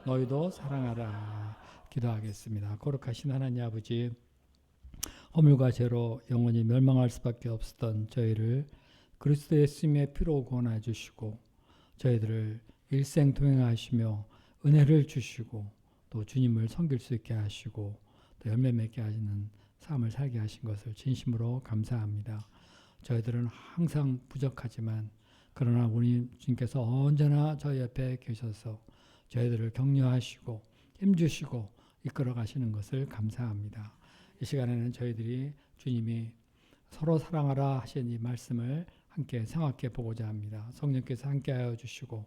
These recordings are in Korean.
너희도 사랑하라. 기도하겠습니다. 거룩하신 하나님 아버지, 허물과 죄로 영원히 멸망할 수밖에 없었던 저희를 그리스도 예수님의 피로 구원해 주시고 저희들을 일생 동행하시며 은혜를 주시고 또 주님을 섬길 수 있게 하시고 또 열매 맺게 하시는 삶을 살게 하신 것을 진심으로 감사합니다. 저희들은 항상 부족하지만 그러나 우리 주님께서 언제나 저희 옆에 계셔서 저희들을 격려하시고 힘주시고 이끌어 가시는 것을 감사합니다. 이 시간에는 저희들이 주님이 서로 사랑하라 하신 이 말씀을 함께 생각해 보고자 합니다. 성령께서 함께하여 주시고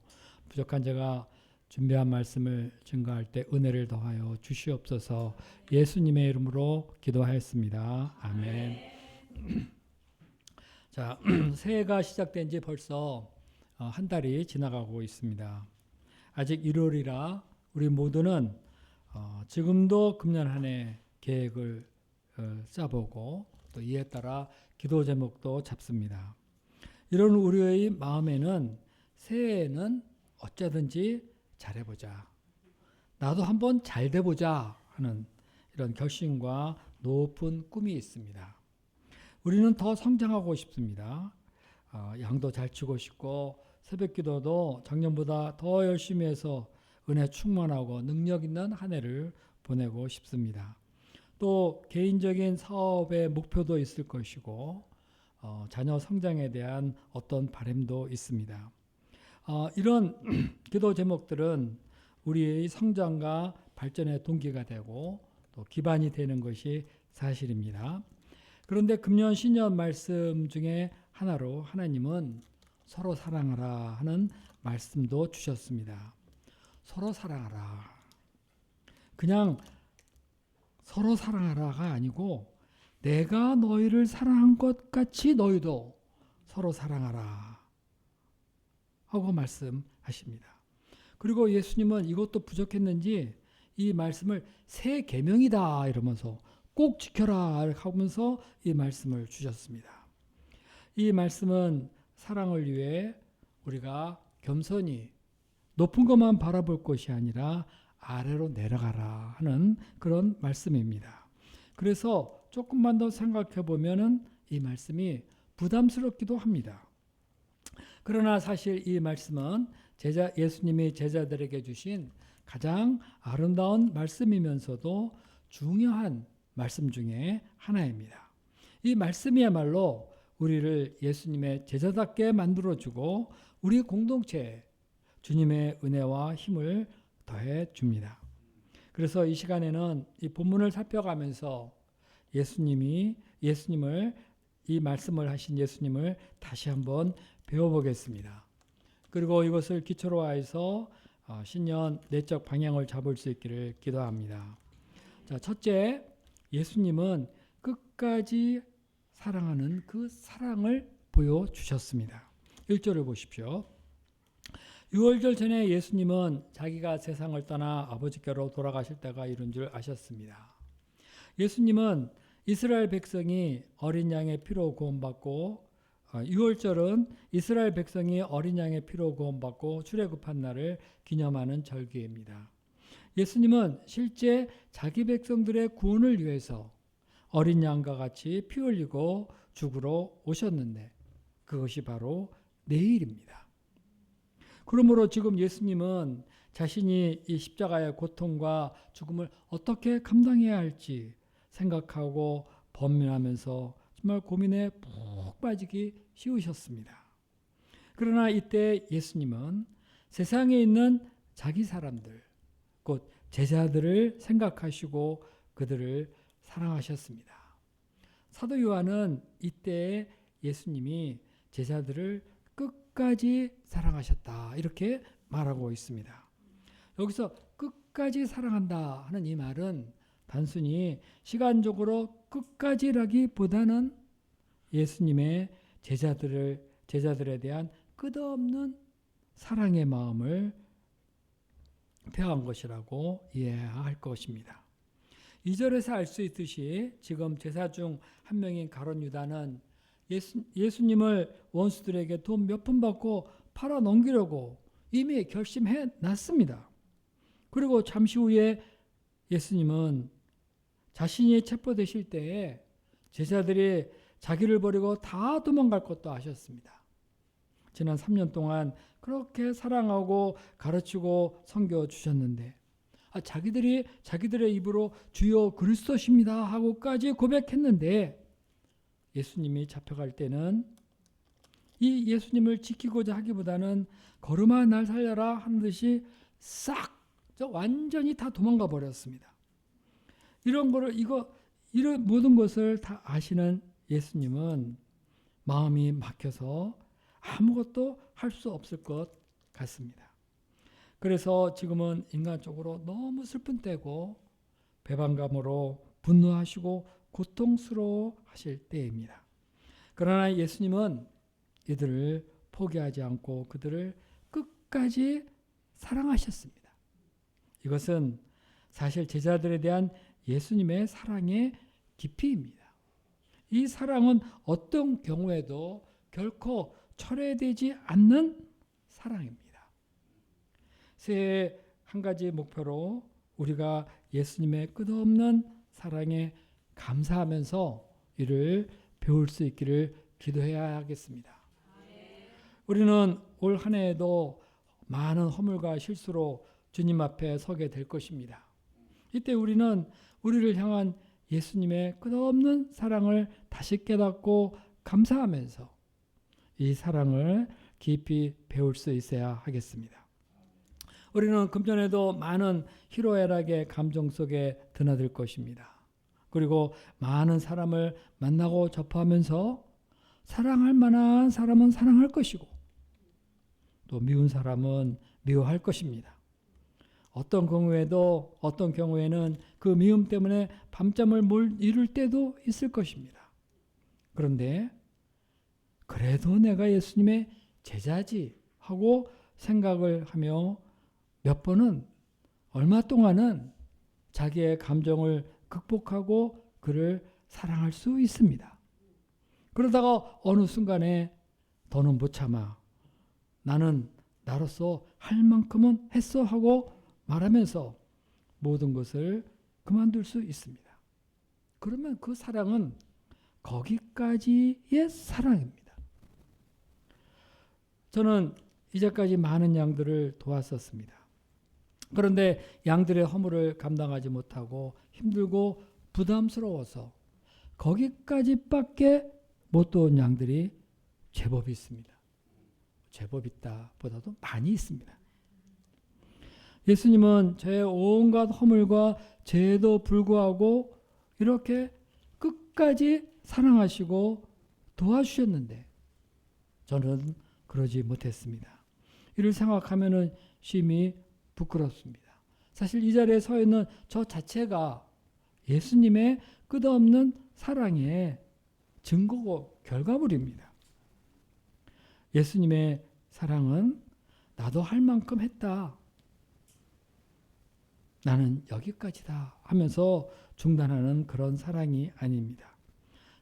부족한 제가 준비한 말씀을 증거할 때 은혜를 더하여 주시옵소서. 예수님의 이름으로 기도하였습니다. 아멘. 자, 새해가 시작된 지 벌써 한 달이 지나가고 있습니다. 아직 1월이라 우리 모두는 지금도 금년 한 해 계획을 짜보고 또 이에 따라 기도 제목도 잡습니다. 이런 우리의 마음에는 새해에는 어쩌든지 잘해보자, 나도 한번 잘 돼보자 하는 이런 결심과 높은 꿈이 있습니다. 우리는 더 성장하고 싶습니다. 양도 잘 치고 싶고 새벽 기도도 작년보다 더 열심히 해서 은혜 충만하고 능력 있는 한 해를 보내고 싶습니다. 또 개인적인 사업의 목표도 있을 것이고 자녀 성장에 대한 어떤 바람도 있습니다. 이런 기도 제목들은 우리의 성장과 발전의 동기가 되고 또 기반이 되는 것이 사실입니다. 그런데 금년 신년 말씀 중에 하나로 하나님은 서로 사랑하라 하는 말씀도 주셨습니다. 서로 사랑하라. 그냥 서로 사랑하라가 아니고 내가 너희를 사랑한 것 같이 너희도 서로 사랑하라 하고 말씀하십니다. 그리고 예수님은 이것도 부족했는지 이 말씀을 새 계명이다 이러면서 꼭 지켜라 하면서 이 말씀을 주셨습니다. 이 말씀은 사랑을 위해 우리가 겸손히 높은 것만 바라볼 것이 아니라 아래로 내려가라 하는 그런 말씀입니다. 그래서 조금만 더 생각해 보면은 이 말씀이 부담스럽기도 합니다. 그러나 사실 이 말씀은 예수님이 제자들에게 주신 가장 아름다운 말씀이면서도 중요한 말씀 중에 하나입니다. 이 말씀이야말로 우리를 예수님의 제자답게 만들어주고 우리 공동체에 주님의 은혜와 힘을 더해 줍니다. 그래서 이 시간에는 이 본문을 살펴가면서 예수님을 이 말씀을 하신 예수님을 다시 한번 배워보겠습니다. 그리고 이것을 기초로 해서 신년 내적 방향을 잡을 수 있기를 기도합니다. 자, 첫째, 예수님은 끝까지 사랑하는 그 사랑을 보여주셨습니다. 1절을 보십시오. 유월절 전에 예수님은 자기가 세상을 떠나 아버지께로 돌아가실 때가 이른 줄 아셨습니다. 예수님은 이스라엘 백성이 어린 양의 피로 구원받고 유월절은 이스라엘 백성이 어린 양의 피로 구원받고 출애굽한 날을 기념하는 절기입니다. 예수님은 실제 자기 백성들의 구원을 위해서 어린 양과 같이 피 흘리고 죽으러 오셨는데 그것이 바로 내일입니다. 그러므로 지금 예수님은 자신이 이 십자가의 고통과 죽음을 어떻게 감당해야 할지 생각하고 번민하면서 정말 고민에 푹 빠지기 쉬우셨습니다. 그러나 이때 예수님은 세상에 있는 자기 사람들, 곧 제자들을 생각하시고 그들을 사랑하셨습니다. 사도 요한은 이때 예수님이 제자들을 끝까지 사랑하셨다 이렇게 말하고 있습니다. 여기서 끝까지 사랑한다 하는 이 말은 단순히 시간적으로 끝까지라기보다는 예수님의 제자들에 대한 끝없는 사랑의 마음을 표한 것이라고 이해해야 할 것입니다. 2절에서 알 수 있듯이 지금 제사 중 한 명인 가룟 유다는 예수님을 원수들에게 돈 몇 푼 받고 팔아 넘기려고 이미 결심해 놨습니다. 그리고 잠시 후에 예수님은 자신이 체포되실 때에 제자들이 자기를 버리고 다 도망갈 것도 아셨습니다. 지난 3년 동안 그렇게 사랑하고 가르치고 섬겨 주셨는데 자기들의 입으로 주여 그리스도십니다 하고까지 고백했는데 예수님이 잡혀갈 때는 이 예수님을 지키고자 하기보다는 걸음아 날 살려라 하는 듯이 싹 완전히 다 도망가 버렸습니다. 이런 모든 것을 다 아시는 예수님은 마음이 막혀서 아무것도 할 수 없을 것 같습니다. 그래서 지금은 인간적으로 너무 슬픈 때고 배반감으로 분노하시고 고통스러워 하실 때입니다. 그러나 예수님은 이들을 포기하지 않고 그들을 끝까지 사랑하셨습니다. 이것은 사실 제자들에 대한 예수님의 사랑의 깊이입니다. 이 사랑은 어떤 경우에도 결코 철회되지 않는 사랑입니다. 새해 한 가지 목표로 우리가 예수님의 끝없는 사랑에 감사하면서 이를 배울 수 있기를 기도해야 하겠습니다. 우리는 올 한 해에도 많은 허물과 실수로 주님 앞에 서게 될 것입니다. 이때 우리는 우리를 향한 예수님의 끝없는 사랑을 다시 깨닫고 감사하면서 이 사랑을 깊이 배울 수 있어야 하겠습니다. 우리는 금전에도 많은 희로애락의 감정 속에 드나들 것입니다. 그리고 많은 사람을 만나고 접하면서 사랑할 만한 사람은 사랑할 것이고 또 미운 사람은 미워할 것입니다. 어떤 경우에는 그 미움 때문에 밤잠을 못 이룰 때도 있을 것입니다. 그런데 그래도 내가 예수님의 제자지 하고 생각을 하며 몇 번은 얼마 동안은 자기의 감정을 극복하고 그를 사랑할 수 있습니다. 그러다가 어느 순간에 더는 못 참아. 나는 나로서 할 만큼은 했어 하고 말하면서 모든 것을 그만둘 수 있습니다. 그러면 그 사랑은 거기까지의 사랑입니다. 저는 이제까지 많은 양들을 도왔었습니다. 그런데 양들의 허물을 감당하지 못하고 힘들고 부담스러워서 거기까지밖에 못 도운 양들이 제법 있습니다. 제법 있다 보다도 많이 있습니다. 예수님은 제 온갖 허물과 죄에도 불구하고 이렇게 끝까지 사랑하시고 도와주셨는데 저는 그러지 못했습니다. 이를 생각하면 심히 부끄럽습니다. 사실 이 자리에 서 있는 저 자체가 예수님의 끝없는 사랑의 증거고 결과물입니다. 예수님의 사랑은 나도 할 만큼 했다. 나는 여기까지다 하면서 중단하는 그런 사랑이 아닙니다.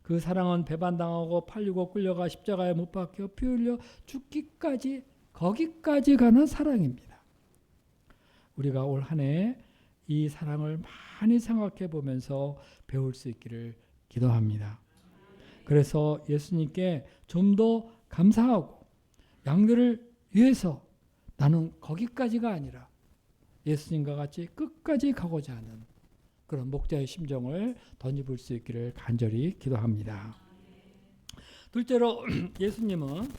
그 사랑은 배반당하고 팔리고 끌려가 십자가에 못 박혀 피 흘려 죽기까지 거기까지 가는 사랑입니다. 우리가 올 한 해 이 사랑을 많이 생각해 보면서 배울 수 있기를 기도합니다. 그래서 예수님께 좀 더 감사하고 양들을 위해서 나는 거기까지가 아니라 예수님과 같이 끝까지 가고자 하는 그런 목자의 심정을 덧입을 수 있기를 간절히 기도합니다. 둘째로 예수님은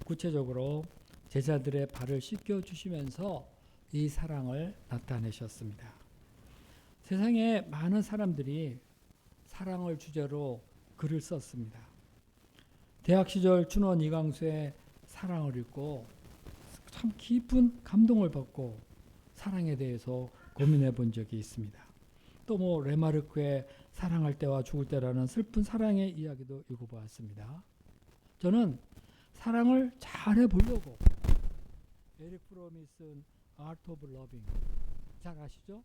구체적으로 제자들의 발을 씻겨 주시면서 이 사랑을 나타내셨습니다. 세상에 많은 사람들이 사랑을 주제로 글을 썼습니다. 대학 시절 춘원 이강수의 사랑을 읽고 참 깊은 감동을 받고 사랑에 대해서 고민해 본 적이 있습니다. 또 레마르크의 사랑할 때와 죽을 때라는 슬픈 사랑의 이야기도 읽어보았습니다. 저는 사랑을 잘해 보려고 에릭 프롬이 쓴 Art of Loving, 잘 아시죠?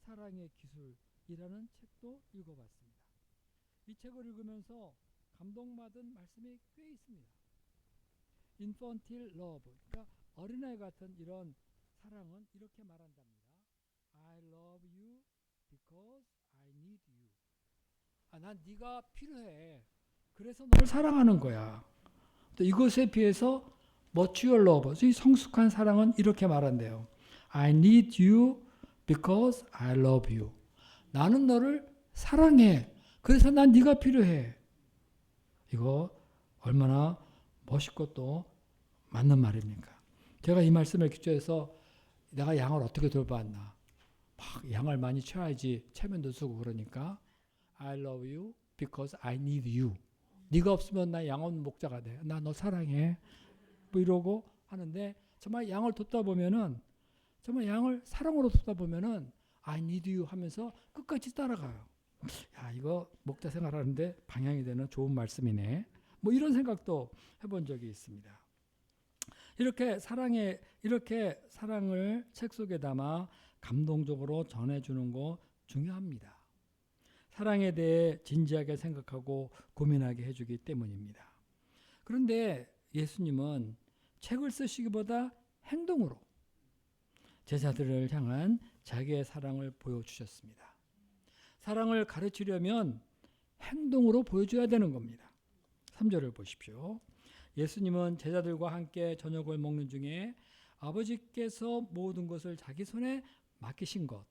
사랑의 기술이라는 책도 읽어봤습니다. 이 책을 읽으면서 감동받은 말씀이 꽤 있습니다. Infantile love, 그러니까 어린아이 같은 이런 사랑은 이렇게 말한답니다. love you because I need you. 난 네가 필요해. 그래서 너를 사랑하는 거야. 또 이것에 비해서 much your love. 이 성숙한 사랑은 이렇게 말한대요. I need you because I love you. 나는 너를 사랑해. 그래서 난 네가 필요해. 이거 얼마나 멋있고 또 맞는 말입니까? 제가 이 말씀을 기초해서 내가 양을 어떻게 돌봤나. 막 양을 많이 쳐야지 체면도 쓰고 그러니까 I love you because I need you. 네가 없으면 나 양 없는 목자가 돼. 나 너 사랑해. 뭐 이러고 하는데 정말 양을 돕다 보면은 정말 양을 사랑으로 돕다 보면은 I need you 하면서 끝까지 따라가요. 야, 이거 목자 생활하는데 방향이 되는 좋은 말씀이네. 뭐 이런 생각도 해본 적이 있습니다. 이렇게 사랑을 책 속에 담아 감동적으로 전해주는 거 중요합니다. 사랑에 대해 진지하게 생각하고 고민하게 해주기 때문입니다. 그런데 예수님은 책을 쓰시기보다 행동으로 제자들을 향한 자기의 사랑을 보여주셨습니다. 사랑을 가르치려면 행동으로 보여줘야 되는 겁니다. 3절을 보십시오. 예수님은 제자들과 함께 저녁을 먹는 중에 아버지께서 모든 것을 자기 손에 맡기신 것,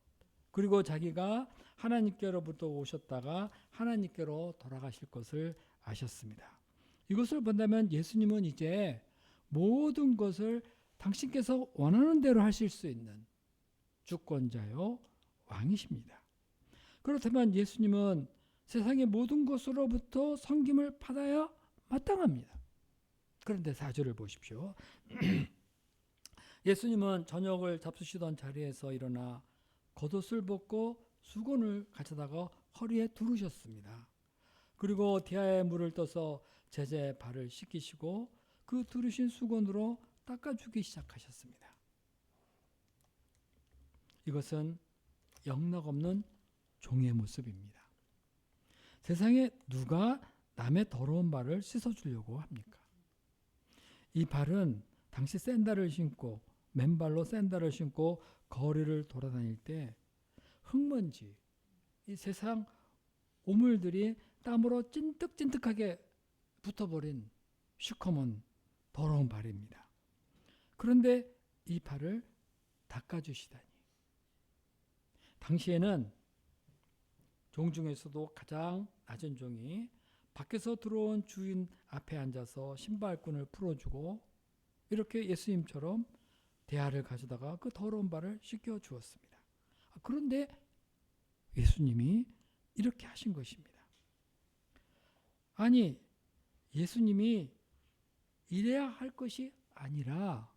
그리고 자기가 하나님께로부터 오셨다가 하나님께로 돌아가실 것을 아셨습니다. 이것을 본다면 예수님은 이제 모든 것을 당신께서 원하는 대로 하실 수 있는 주권자요 왕이십니다. 그렇다면 예수님은 세상의 모든 것으로부터 섬김을 받아야 마땅합니다. 그런데 4절을 보십시오. 예수님은 저녁을 잡수시던 자리에서 일어나 겉옷을 벗고 수건을 가져다가 허리에 두르셨습니다. 그리고 디아에 물을 떠서 제자의 발을 씻기시고 그 두르신 수건으로 닦아주기 시작하셨습니다. 이것은 영락없는 종의 모습입니다. 세상에 누가 남의 더러운 발을 씻어주려고 합니까? 이 발은 당시 샌들을 신고 맨발로 샌들을 신고 거리를 돌아다닐 때 흙먼지, 이 세상 오물들이 땀으로 찐득찐득하게 붙어버린 시커먼 더러운 발입니다. 그런데 이 발을 닦아주시다니. 당시에는 종 중에서도 가장 낮은 종이 밖에서 들어온 주인 앞에 앉아서 신발끈을 풀어주고 이렇게 예수님처럼 대야를 가져다가 그 더러운 발을 씻겨 주었습니다. 그런데 예수님이 이렇게 하신 것입니다. 아니, 예수님이 이래야 할 것이 아니라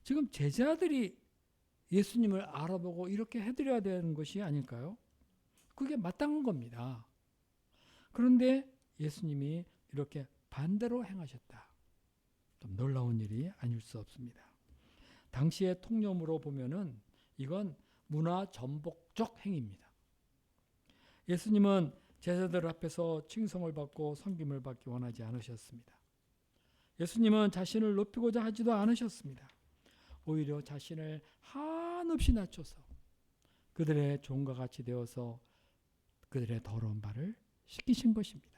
지금 제자들이 예수님을 알아보고 이렇게 해드려야 되는 것이 아닐까요? 그게 마땅한 겁니다. 그런데 예수님이 이렇게 반대로 행하셨다. 좀 놀라운 일이 아닐 수 없습니다. 당시의 통념으로 보면은 이건 문화 전복적 행위입니다. 예수님은 제자들 앞에서 칭송을 받고 섬김을 받기 원하지 않으셨습니다. 예수님은 자신을 높이고자 하지도 않으셨습니다. 오히려 자신을 한없이 낮춰서 그들의 종과 같이 되어서 그들의 더러운 발을 씻기신 것입니다.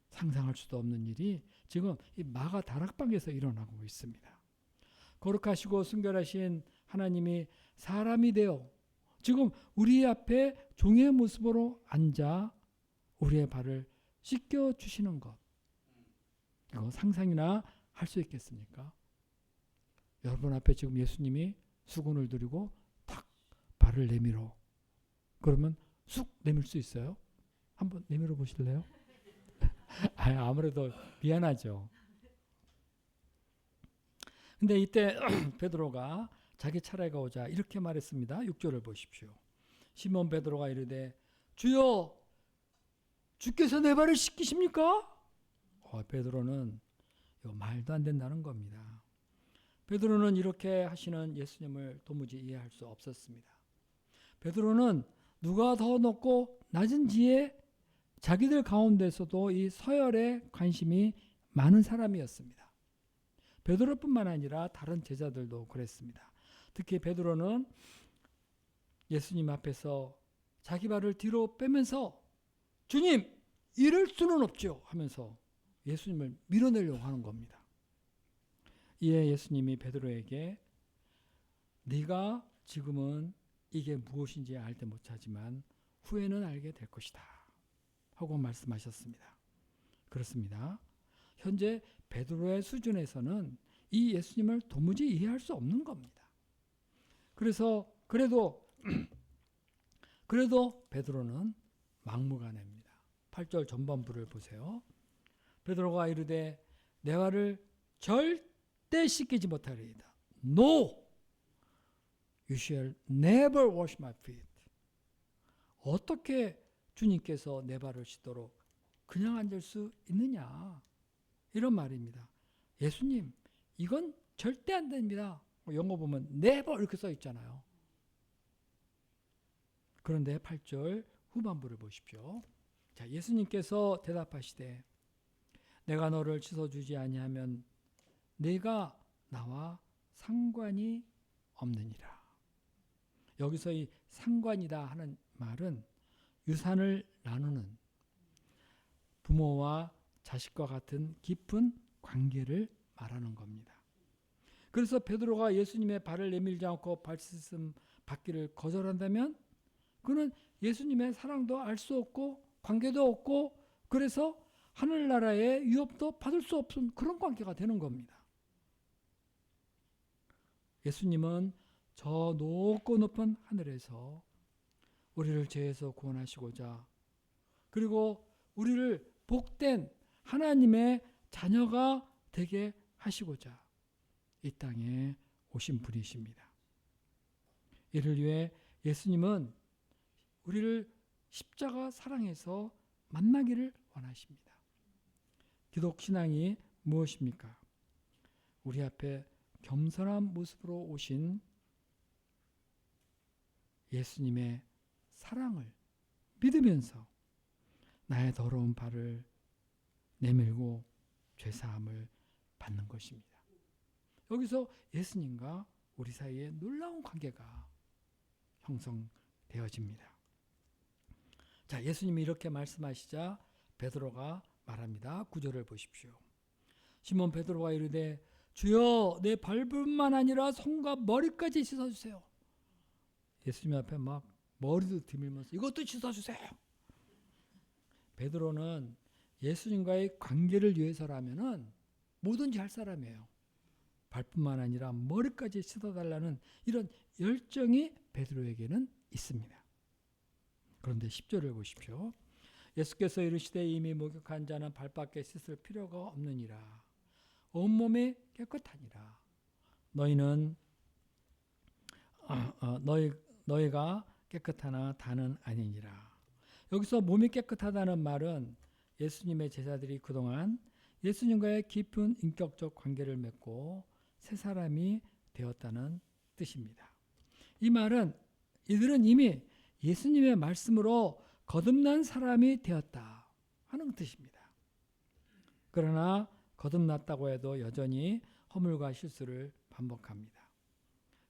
상상할 수도 없는 일이 지금 이 마가 다락방에서 일어나고 있습니다. 거룩하시고 순결하신 하나님이 사람이 되어 지금 우리 앞에 종의 모습으로 앉아 우리의 발을 씻겨 주시는 것. 이거 상상이나 할 수 있겠습니까? 여러분 앞에 지금 예수님이 수건을 들이고 탁 발을 내밀어. 그러면 쑥 내밀 수 있어요? 한번 내밀어 보실래요? 아무래도 미안하죠. 근데 이때 베드로가 자기 차례가 오자 이렇게 말했습니다. 6절을 보십시오. 시몬 베드로가 이르되 주여 주께서 내 발을 씻기십니까? 베드로는 이거 말도 안 된다는 겁니다. 베드로는 이렇게 하시는 예수님을 도무지 이해할 수 없었습니다. 베드로는 누가 더 높고 낮은지에 자기들 가운데서도 이 서열에 관심이 많은 사람이었습니다. 베드로뿐만 아니라 다른 제자들도 그랬습니다. 특히 베드로는 예수님 앞에서 자기 발을 뒤로 빼면서 주님, 이럴 수는 없죠 하면서 예수님을 밀어내려고 하는 겁니다. 이에 예수님이 베드로에게 네가 지금은 이게 무엇인지 알지 못하지만 후에는 알게 될 것이다 하고 말씀하셨습니다. 그렇습니다. 현재 베드로의 수준에서는 이 예수님을 도무지 이해할 수 없는 겁니다. 그래서 그래도 베드로는 막무가내입니다. 8절 전반부를 보세요. 베드로가 이르되 내 발을 절대 씻기지 못하리이다. No! You shall never wash my feet. 어떻게 주님께서 내 발을 씻도록 그냥 앉을 수 있느냐? 이런 말입니다. 예수님, 이건 절대 안 됩니다. 영어 보면 never 이렇게 써 있잖아요. 그런데 8절 후반부를 보십시오. 자, 예수님께서 대답하시되 내가 너를 씻어주지 아니하면 네가 나와 상관이 없느니라. 여기서 이 상관이다 하는 말은 유산을 나누는 부모와 자식과 같은 깊은 관계를 말하는 겁니다. 그래서 베드로가 예수님의 발을 내밀지 않고 발 씻음 받기를 거절한다면 그는 예수님의 사랑도 알 수 없고 관계도 없고 그래서 하늘나라의 유업도 받을 수 없은 그런 관계가 되는 겁니다. 예수님은 저 높고 높은 하늘에서 우리를 죄에서 구원하시고자 그리고 우리를 복된 하나님의 자녀가 되게 하시고자 이 땅에 오신 분이십니다. 이를 위해 예수님은 우리를 십자가 사랑에서 만나기를 원하십니다. 기독신앙이 무엇입니까? 우리 앞에 겸손한 모습으로 오신 예수님의 사랑을 믿으면서 나의 더러운 발을 내밀고 죄사함을 받는 것입니다. 여기서 예수님과 우리 사이에 놀라운 관계가 형성되어집니다. 자, 예수님이 이렇게 말씀하시자 베드로가 말합니다. 9절을 보십시오. 시몬 베드로가 이르되 주여 내 발뿐만 아니라 손과 머리까지 씻어주세요. 예수님 앞에 막 머리도 드밀면서 이것도 씻어주세요. 베드로는 예수님과의 관계를 위해서라면은 뭐든지 할 사람이에요. 발뿐만 아니라 머리까지 씻어달라는 이런 열정이 베드로에게는 있습니다. 그런데 10절을 보십시오. 예수께서 이르시되 이미 목욕한 자는 발밖에 씻을 필요가 없느니라. 온몸이 깨끗하니라. 너희는 너희가 깨끗하나 다는 아니니라. 여기서 몸이 깨끗하다는 말은 예수님의 제자들이 그동안 예수님과의 깊은 인격적 관계를 맺고 새 사람이 되었다는 뜻입니다. 이 말은 이들은 이미 예수님의 말씀으로 거듭난 사람이 되었다 하는 뜻입니다. 그러나 거듭났다고 해도 여전히 허물과 실수를 반복합니다.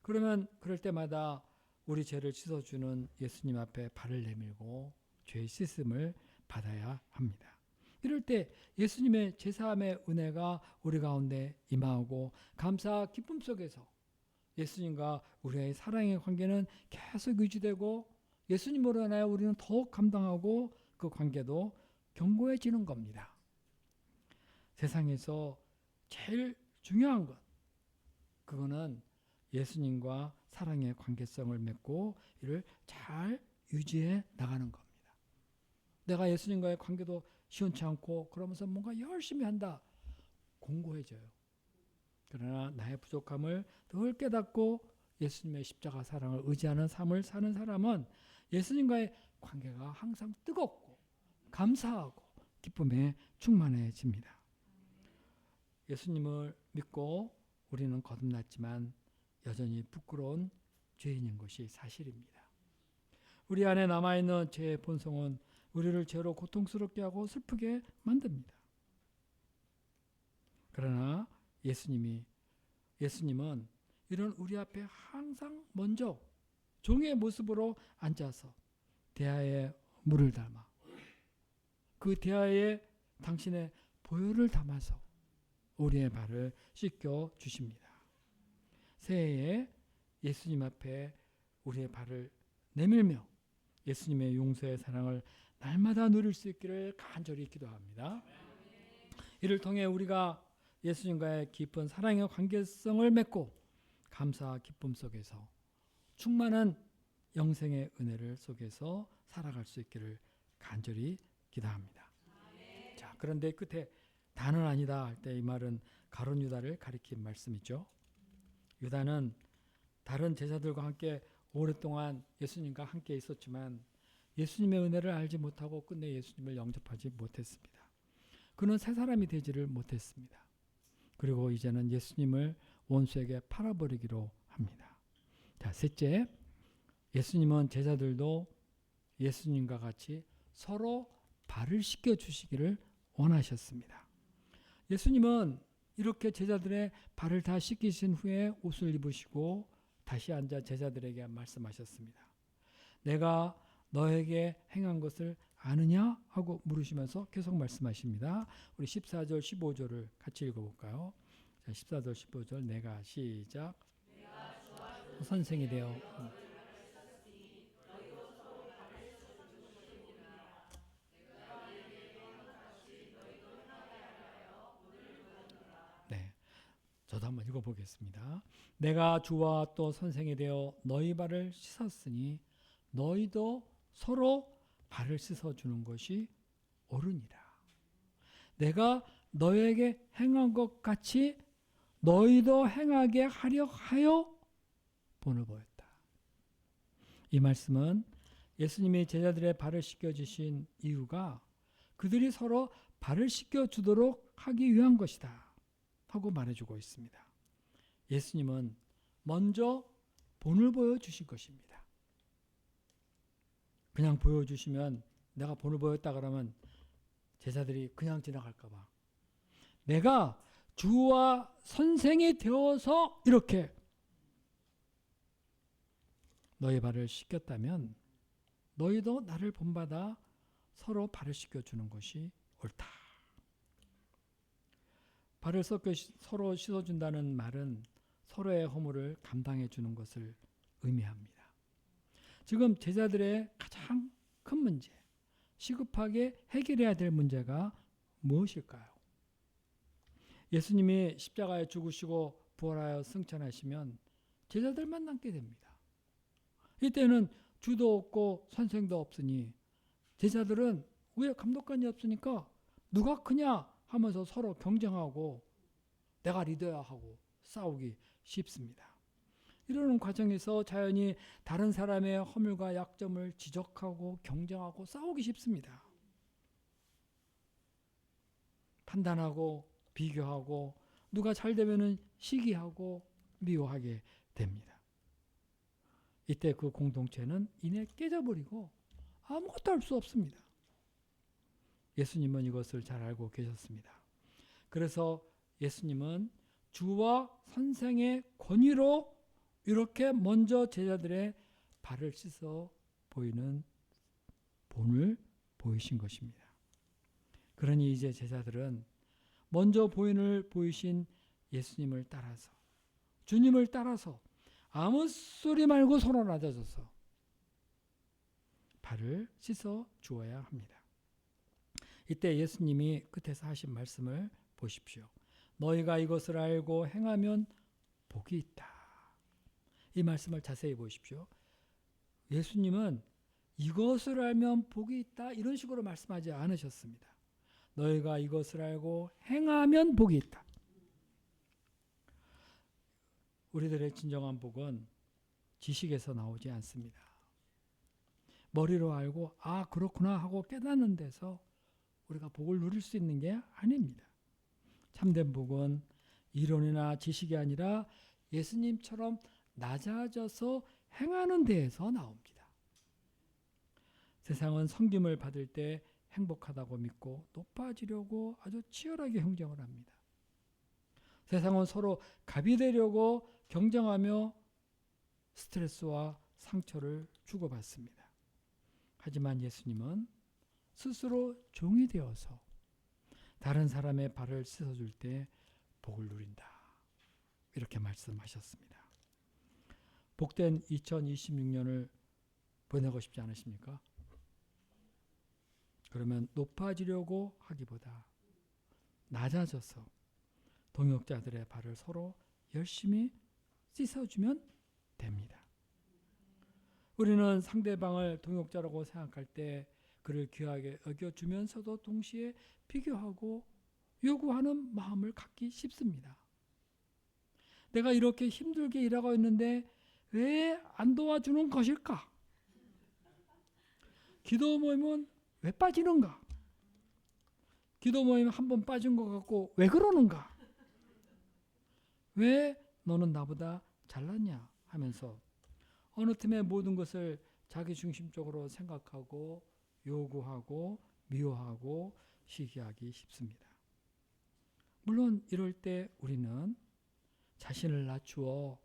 그러면 그럴 때마다 우리 죄를 씻어주는 예수님 앞에 발을 내밀고 죄의 씻음을 받아야 합니다. 이럴 때 예수님의 제사함의 은혜가 우리 가운데 임하고 감사와 기쁨 속에서 예수님과 우리의 사랑의 관계는 계속 유지되고 예수님으로 인하여 우리는 더욱 감당하고 그 관계도 견고해지는 겁니다. 세상에서 제일 중요한 것 그거는 예수님과 사랑의 관계성을 맺고 이를 잘 유지해 나가는 겁니다. 내가 예수님과의 관계도 시원치 않고 그러면서 뭔가 열심히 한다. 공고해져요. 그러나 나의 부족함을 늘 깨닫고 예수님의 십자가 사랑을 의지하는 삶을 사는 사람은 예수님과의 관계가 항상 뜨겁고 감사하고 기쁨에 충만해집니다. 예수님을 믿고 우리는 거듭났지만 여전히 부끄러운 죄인인 것이 사실입니다. 우리 안에 남아있는 죄의 본성은 우리를 죄로 고통스럽게 하고 슬프게 만듭니다. 그러나 예수님은 이런 우리 앞에 항상 먼저 종의 모습으로 앉아서 대야에 물을 담아 그 대야에 당신의 보혈을 담아서 우리의 발을 씻겨 주십니다. 새해에 예수님 앞에 우리의 발을 내밀며 예수님의 용서의 사랑을 날마다 누릴 수 있기를 간절히 기도합니다. 이를 통해 우리가 예수님과의 깊은 사랑의 관계성을 맺고 감사와 기쁨 속에서 충만한 영생의 은혜를 속에서 살아갈 수 있기를 간절히 기도합니다. 자, 그런데 끝에 다는 아니다 할 때 이 말은 가룟 유다를 가리킨 말씀이죠. 유다는 다른 제자들과 함께 오랫동안 예수님과 함께 있었지만 예수님의 은혜를 알지 못하고 끝내 예수님을 영접하지 못했습니다. 그는 새 사람이 되지를 못했습니다. 그리고 이제는 예수님을 원수에게 팔아버리기로 합니다. 자, 셋째, 예수님은 제자들도 예수님과 같이 서로 발을 씻겨 주시기를 원하셨습니다. 예수님은 이렇게 제자들의 발을 다 씻기신 후에 옷을 입으시고 다시 앉아 제자들에게 말씀하셨습니다. 내가 너에게 행한 것을 아느냐? 하고 물으시면서 계속 말씀하십니다. 우리 14절 15절을 같이 읽어볼까요? 자, 14절 15절 내가 시작. 선생이 되어 네, 저도 한번 읽어보겠습니다. 내가 주와 또 선생이 되어 너희 발을 씻었으니 너희도 서로 발을 씻어주는 것이 옳으니라. 내가 너에게 행한 것 같이 너희도 행하게 하려 하여 본을 보였다. 이 말씀은 예수님이 제자들의 발을 씻겨주신 이유가 그들이 서로 발을 씻겨주도록 하기 위한 것이다 하고 말해주고 있습니다. 예수님은 먼저 본을 보여주신 것입니다. 그냥 보여주시면 내가 본을 보였다 그러면 제자들이 그냥 지나갈까 봐. 내가 주와 선생이 되어서 이렇게 너희 발을 씻겼다면 너희도 나를 본받아 서로 발을 씻겨주는 것이 옳다. 발을 서로 씻어준다는 말은 서로의 허물을 감당해 주는 것을 의미합니다. 지금 제자들의 가장 큰 문제, 시급하게 해결해야 될 문제가 무엇일까요? 예수님이 십자가에 죽으시고 부활하여 승천하시면 제자들만 남게 됩니다. 이때는 주도 없고 선생도 없으니 제자들은 왜 감독관이 없으니까 누가 크냐 하면서 서로 경쟁하고 내가 리더야 하고 싸우기 쉽습니다. 이러는 과정에서 자연히 다른 사람의 허물과 약점을 지적하고 경쟁하고 싸우기 쉽습니다. 판단하고 비교하고 누가 잘 되면은 시기하고 미워하게 됩니다. 이때 그 공동체는 이내 깨져버리고 아무것도 할 수 없습니다. 예수님은 이것을 잘 알고 계셨습니다. 그래서 예수님은 주와 선생의 권위로 이렇게 먼저 제자들의 발을 씻어 보이는 본을 보이신 것입니다. 그러니 이제 제자들은 먼저 본을 보이신 예수님을 따라서 주님을 따라서 아무 소리 말고 서로 낮아져서 발을 씻어 주어야 합니다. 이때 예수님이 끝에서 하신 말씀을 보십시오. 너희가 이것을 알고 행하면 복이 있다. 이 말씀을 자세히 보십시오. 예수님은 이것을 알면 복이 있다 이런 식으로 말씀하지 않으셨습니다. 너희가 이것을 알고 행하면 복이 있다. 우리들의 진정한 복은 지식에서 나오지 않습니다. 머리로 알고 아 그렇구나 하고 깨닫는 데서 우리가 복을 누릴 수 있는 게 아닙니다. 참된 복은 이론이나 지식이 아니라 예수님처럼 낮아져서 행하는 데에서 나옵니다. 세상은 섬김을 받을 때 행복하다고 믿고 높아지려고 아주 치열하게 경쟁을 합니다. 세상은 서로 갑이 되려고 경쟁하며 스트레스와 상처를 주고받습니다. 하지만 예수님은 스스로 종이 되어서 다른 사람의 발을 씻어줄 때 복을 누린다. 이렇게 말씀하셨습니다. 복된 2026년을 보내고 싶지 않으십니까? 그러면 높아지려고 하기보다 낮아져서 동역자들의 발을 서로 열심히 씻어주면 됩니다. 우리는 상대방을 동역자라고 생각할 때 그를 귀하게 여겨주면서도 동시에 비교하고 요구하는 마음을 갖기 쉽습니다. 내가 이렇게 힘들게 일하고 있는데 왜 안 도와주는 것일까? 기도 모임은 왜 빠지는가? 기도 모임 한 번 빠진 것 같고 왜 그러는가? 왜 너는 나보다 잘났냐? 하면서 어느 틈에 모든 것을 자기 중심적으로 생각하고 요구하고 미워하고 시기하기 쉽습니다. 물론 이럴 때 우리는 자신을 낮추어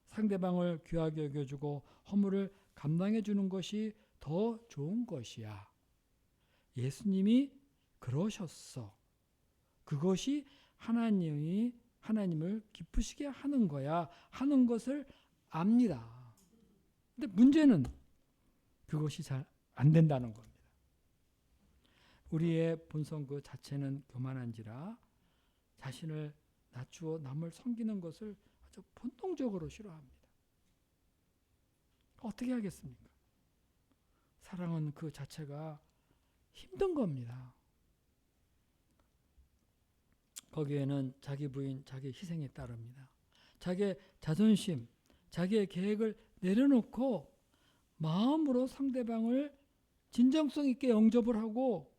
상대방을 귀하게 여겨주고 허물을 감당해 주는 것이 더 좋은 것이야. 예수님이 그러셨어. 그것이 하나님을 기쁘시게 하는 거야. 하는 것을 압니다. 근데 문제는 그것이 잘 안 된다는 겁니다. 우리의 본성 그 자체는 교만한지라 자신을 낮추어 남을 섬기는 것을 아주 본능적으로 싫어합니다. 어떻게 하겠습니까? 사랑은 그 자체가 힘든 겁니다. 거기에는 자기 부인, 자기 희생이 따릅니다. 자기의 자존심, 자기의 계획을 내려놓고 마음으로 상대방을 진정성 있게 영접을 하고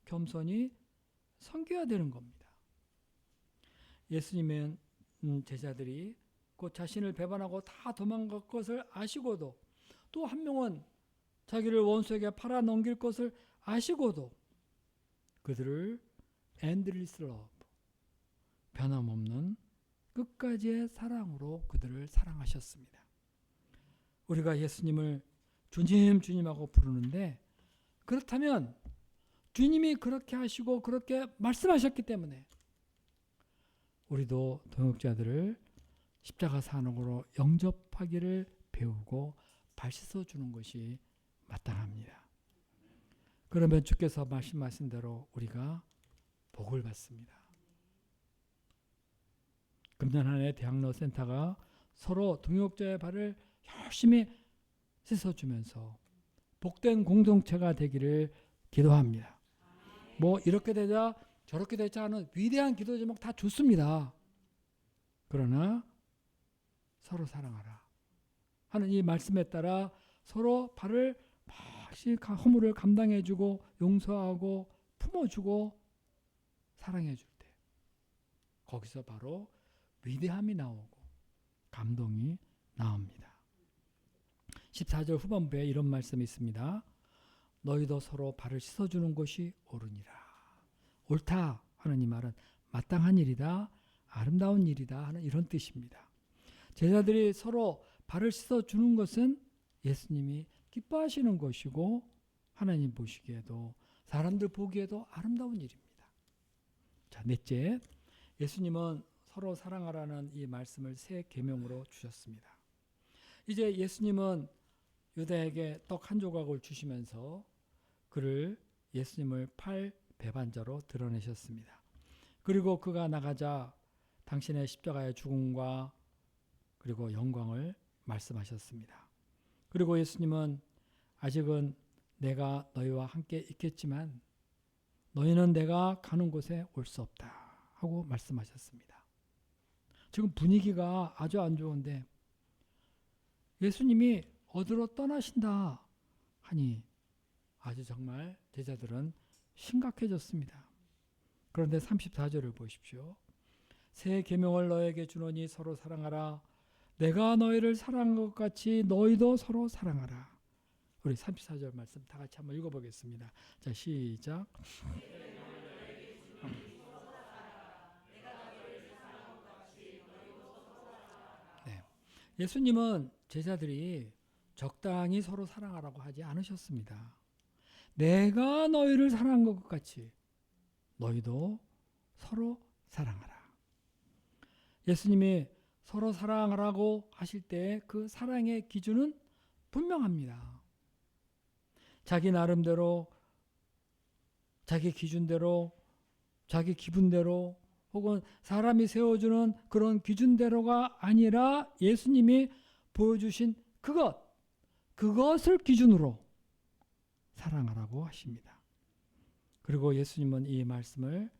겸손히 섬겨야 되는 겁니다. 예수님의 제자들이 곧 자신을 배반하고 다 도망갈 것을 아시고도 또 한 명은 자기를 원수에게 팔아 넘길 것을 아시고도 그들을 endless love, 변함없는 끝까지의 사랑으로 그들을 사랑하셨습니다. 우리가 예수님을 주님, 주님하고 부르는데 그렇다면 주님이 그렇게 하시고 그렇게 말씀하셨기 때문에 우리도 동역자들을 십자가 산업으로 영접하기를 배우고 발 씻어주는 것이 마땅합니다. 그러면 주께서 말씀하신 대로 우리가 복을 받습니다. 금년 한 해 대학로 센터가 서로 동역자의 발을 열심히 씻어주면서 복된 공동체가 되기를 기도합니다. 뭐 이렇게 되자 저렇게 되자 하는 위대한 기도 제목 다 좋습니다. 그러나 서로 사랑하라 하는 이 말씀에 따라 서로 발을 막 허물을 감당해주고 용서하고 품어주고 사랑해줄 때 거기서 바로 위대함이 나오고 감동이 나옵니다. 14절 후반부에 이런 말씀이 있습니다. 너희도 서로 발을 씻어주는 것이 옳으니라. 옳다 하는 이 말은 마땅한 일이다, 아름다운 일이다 하는 이런 뜻입니다. 제자들이 서로 발을 씻어주는 것은 예수님이 기뻐하시는 것이고 하나님 보시기에도 사람들 보기에도 아름다운 일입니다. 자, 넷째, 예수님은 서로 사랑하라는 이 말씀을 새 계명으로 주셨습니다. 이제 예수님은 유다에게 떡 한 조각을 주시면서 그를 예수님을 팔 배반자로 드러내셨습니다. 그리고 그가 나가자 당신의 십자가의 죽음과 그리고 영광을 말씀하셨습니다. 그리고 예수님은 아직은 내가 너희와 함께 있겠지만 너희는 내가 가는 곳에 올 수 없다 하고 말씀하셨습니다. 지금 분위기가 아주 안 좋은데 예수님이 어디로 떠나신다 하니 아주 정말 제자들은 심각해졌습니다. 그런데 34절을 보십시오. 새 계명을 너에게 주노니 서로 사랑하라. 내가 너희를 사랑한 것 같이 너희도 서로 사랑하라. 우리 34절 말씀 다 같이 한번 읽어보겠습니다. 자, 시작. 네. 예수님은 제자들이 적당히 서로 사랑하라고 하지 않으셨습니다. 내가 너희를 사랑한 것 같이 너희도 서로 사랑하라. 예수님이 서로 사랑하라고 하실 때 그 사랑의 기준은 분명합니다. 자기 나름대로, 자기 기준대로, 자기 기분대로 혹은 사람이 세워주는 그런 기준대로가 아니라 예수님이 보여주신 그것을 기준으로 사랑하라고 하십니다. 그리고 예수님은 이 말씀을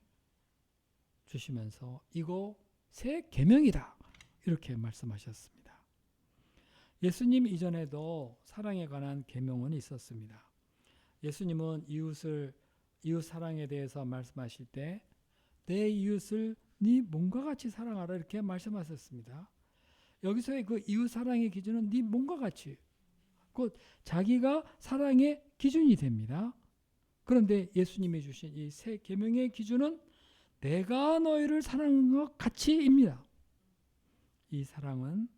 주시면서 이거 새 계명이다 이렇게 말씀하셨습니다. 예수님 이전에도 사랑에 관한 계명은 있었습니다. 예수님은 이웃 사랑에 대해서 말씀하실 때 내 이웃을 네 몸과 같이 사랑하라 이렇게 말씀하셨습니다. 여기서의 그 이웃 사랑의 기준은 네 몸과 같이 곧 자기가 사랑의 기준이 됩니다. 그런데 예수님이 주신 이 새 계명의 기준은 내가 너희를 사랑한 것 같이입니다. 이 사랑은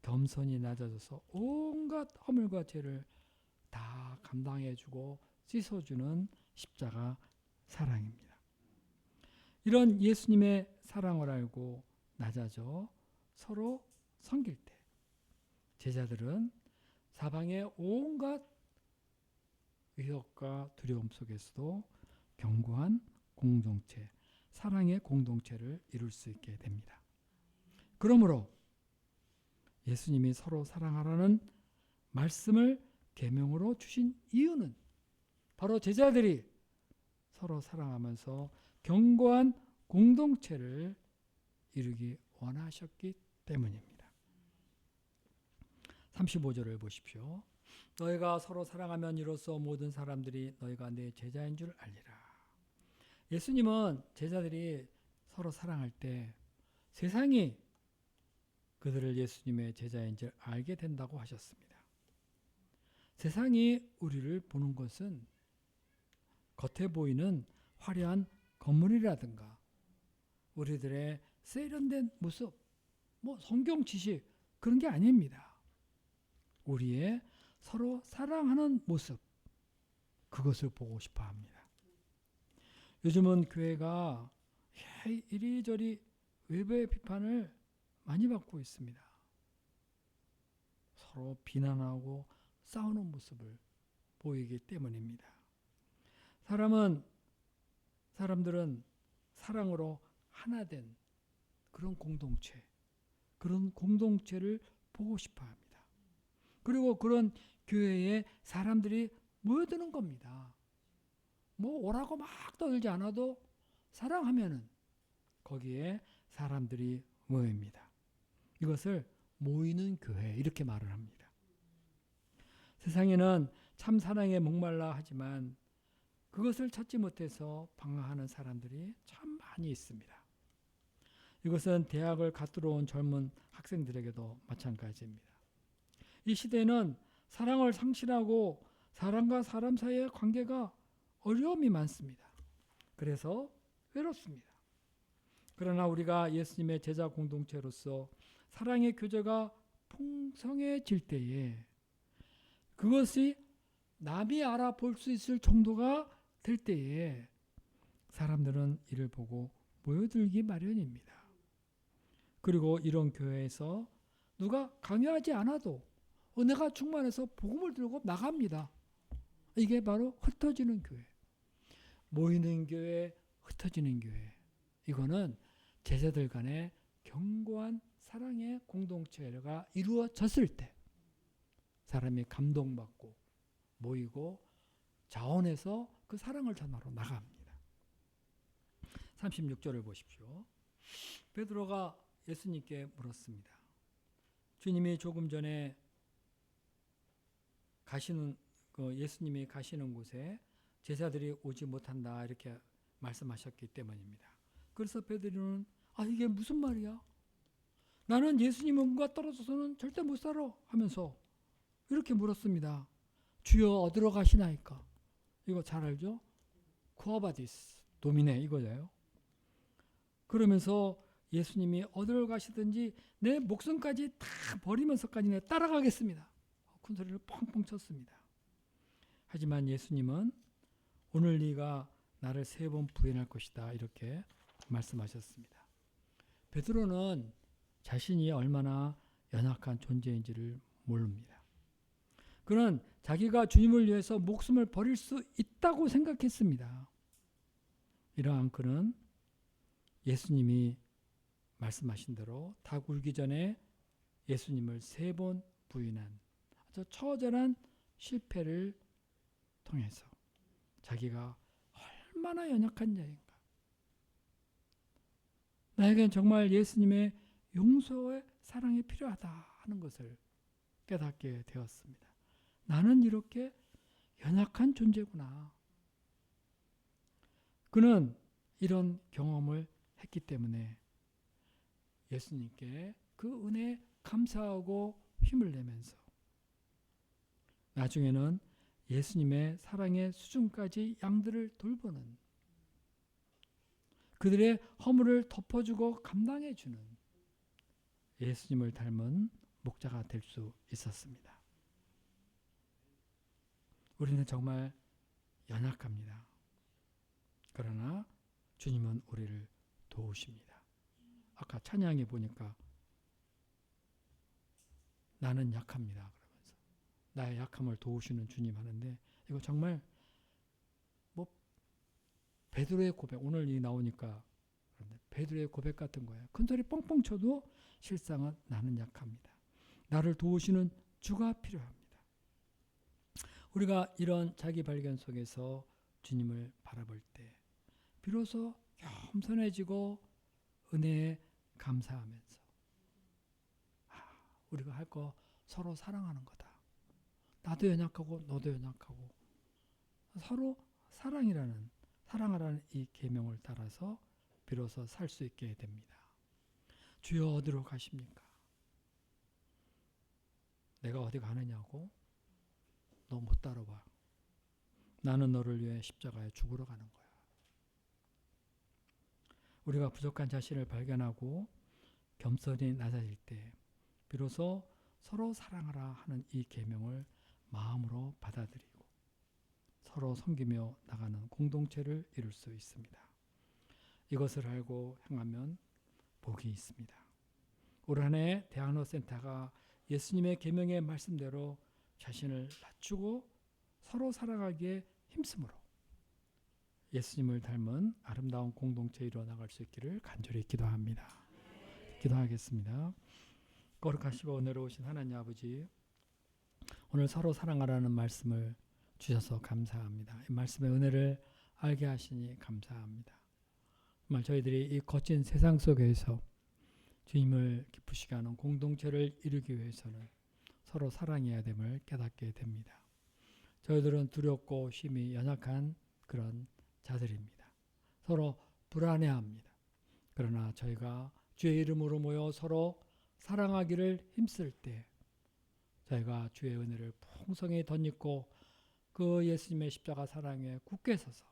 겸손히 낮아져서 온갖 허물과 죄를 다 감당해주고 씻어주는 십자가 사랑입니다. 이런 예수님의 사랑을 알고 낮아져 서로 섬길 때 제자들은 사방의 온갖 위협과 두려움 속에서도 견고한 공동체, 사랑의 공동체를 이룰 수 있게 됩니다. 그러므로 예수님이 서로 사랑하라는 말씀을 계명으로 주신 이유는 바로 제자들이 서로 사랑하면서 견고한 공동체를 이루기 원하셨기 때문입니다. 35절을 보십시오. 너희가 서로 사랑하면 이로써 모든 사람들이 너희가 내 제자인 줄 알리라. 예수님은 제자들이 서로 사랑할 때 세상이 그들을 예수님의 제자인 줄 알게 된다고 하셨습니다. 세상이 우리를 보는 것은 겉에 보이는 화려한 건물이라든가 우리들의 세련된 모습, 성경 지식 그런 게 아닙니다. 우리의 서로 사랑하는 모습, 그것을 보고 싶어 합니다. 요즘은 교회가 이리저리 외부의 비판을 많이 받고 있습니다. 서로 비난하고 싸우는 모습을 보이기 때문입니다. 사람들은 사랑으로 하나 된 그런 공동체를 보고 싶어 합니다. 그리고 그런 교회에 사람들이 모여드는 겁니다. 오라고 막 떠들지 않아도 사랑하면은 거기에 사람들이 모입니다. 이것을 모이는 교회 이렇게 말을 합니다. 세상에는 참 사랑에 목말라 하지만 그것을 찾지 못해서 방황하는 사람들이 참 많이 있습니다. 이것은 대학을 갓 들어온 젊은 학생들에게도 마찬가지입니다. 이 시대는 사랑을 상실하고 사람과 사람 사이의 관계가 어려움이 많습니다. 그래서 외롭습니다. 그러나 우리가 예수님의 제자 공동체로서 사랑의 교제가 풍성해질 때에 그것이 남이 알아볼 수 있을 정도가 될 때에 사람들은 이를 보고 모여들기 마련입니다. 그리고 이런 교회에서 누가 강요하지 않아도 은혜가 충만해서 복음을 들고 나갑니다. 이게 바로 흩어지는 교회. 모이는 교회, 흩어지는 교회. 이거는 제자들 간의 견고한 사랑의 공동체가 이루어졌을 때 사람이 감동받고 모이고 자원해서 그 사랑을 전하러 나갑니다. 36절을 보십시오. 베드로가 예수님께 물었습니다. 주님이 조금 전에 예수님이 가시는 곳에 제자들이 오지 못한다 이렇게 말씀하셨기 때문입니다. 그래서 베드로는 이게 무슨 말이야? 나는 예수님과 떨어져서는 절대 못 살아 하면서 이렇게 물었습니다. 주여 어디로 가시나이까? 이거 잘 알죠? 쿠아바디스 도미네 이거예요. 그러면서 예수님이 어디로 가시든지 내 목숨까지 다 버리면서까지 따라가겠습니다. 큰 소리를 뻥뻥 쳤습니다. 하지만 예수님은 오늘 네가 나를 3번 부인할 것이다 이렇게 말씀하셨습니다. 베드로는 자신이 얼마나 연약한 존재인지를 모릅니다. 그는 자기가 주님을 위해서 목숨을 버릴 수 있다고 생각했습니다. 이러한 그는 예수님이 말씀하신 대로 닭 울기 전에 예수님을 3번 부인한 아주 처절한 실패를 통해서 자기가 얼마나 연약한 자인가, 나에겐 정말 예수님의 용서의 사랑이 필요하다 하는 것을 깨닫게 되었습니다. 나는 이렇게 연약한 존재구나. 그는 이런 경험을 했기 때문에 예수님께 그 은혜에 감사하고 힘을 내면서 나중에는 예수님의 사랑의 수준까지 양들을 돌보는, 그들의 허물을 덮어주고 감당해주는 예수님을 닮은 목자가 될 수 있었습니다. 우리는 정말 연약합니다. 그러나 주님은 우리를 도우십니다. 아까 찬양에 보니까 나는 약합니다 그러면서 나의 약함을 도우시는 주님 하는데, 이거 정말 뭐 베드로의 고백, 오늘 이 나오니까 베드로의 고백 같은 거예요. 큰소리 뻥뻥 쳐도 실상은 나는 약합니다. 나를 도우시는 주가 필요합니다. 우리가 이런 자기 발견 속에서 주님을 바라볼 때 비로소 겸손해지고 은혜에 감사하면서 우리가 할 거 서로 사랑하는 거다. 나도 연약하고 너도 연약하고 서로 사랑하라는 이 계명을 따라서 비로소 살 수 있게 됩니다. 주여 어디로 가십니까? 내가 어디 가느냐고? 너 못 따라와. 나는 너를 위해 십자가에 죽으러 가는 거야. 우리가 부족한 자신을 발견하고 겸손히 낮아질 때 비로소 서로 사랑하라 하는 이 계명을 마음으로 받아들이고 서로 섬기며 나가는 공동체를 이룰 수 있습니다. 이것을 알고 행하면 복이 있습니다. 올 한 해 대학로센터가 예수님의 계명의 말씀대로 자신을 낮추고 서로 살아가기에 힘쓰므로 예수님을 닮은 아름다운 공동체 이루어 나갈 수 있기를 간절히 기도합니다. 기도하겠습니다. 거룩하시고 은혜로우신 하나님 아버지, 오늘 서로 사랑하라는 말씀을 주셔서 감사합니다. 이 말씀의 은혜를 알게 하시니 감사합니다. 정말 저희들이 이 거친 세상 속에서 주님을 기쁘시게 하는 공동체를 이루기 위해서는 서로 사랑해야 됨을 깨닫게 됩니다. 저희들은 두렵고 힘이 연약한 그런 자들입니다. 서로 불안해합니다. 그러나 저희가 주의 이름으로 모여 서로 사랑하기를 힘쓸 때 저희가 주의 은혜를 풍성히 덧입고 그 예수님의 십자가 사랑에 굳게 서서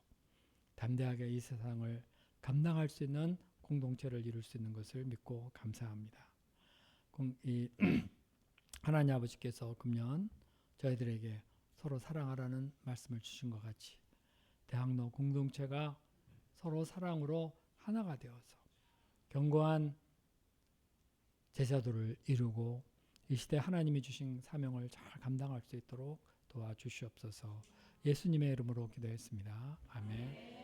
담대하게 이 세상을 감당할 수 있는 공동체를 이룰 수 있는 것을 믿고 감사합니다. 하나님 아버지께서 금년 저희들에게 서로 사랑하라는 말씀을 주신 것 같이 대학로 공동체가 서로 사랑으로 하나가 되어서 견고한 제자도를 이루고 이 시대 하나님이 주신 사명을 잘 감당할 수 있도록 도와주시옵소서. 예수님의 이름으로 기도했습니다. 아멘.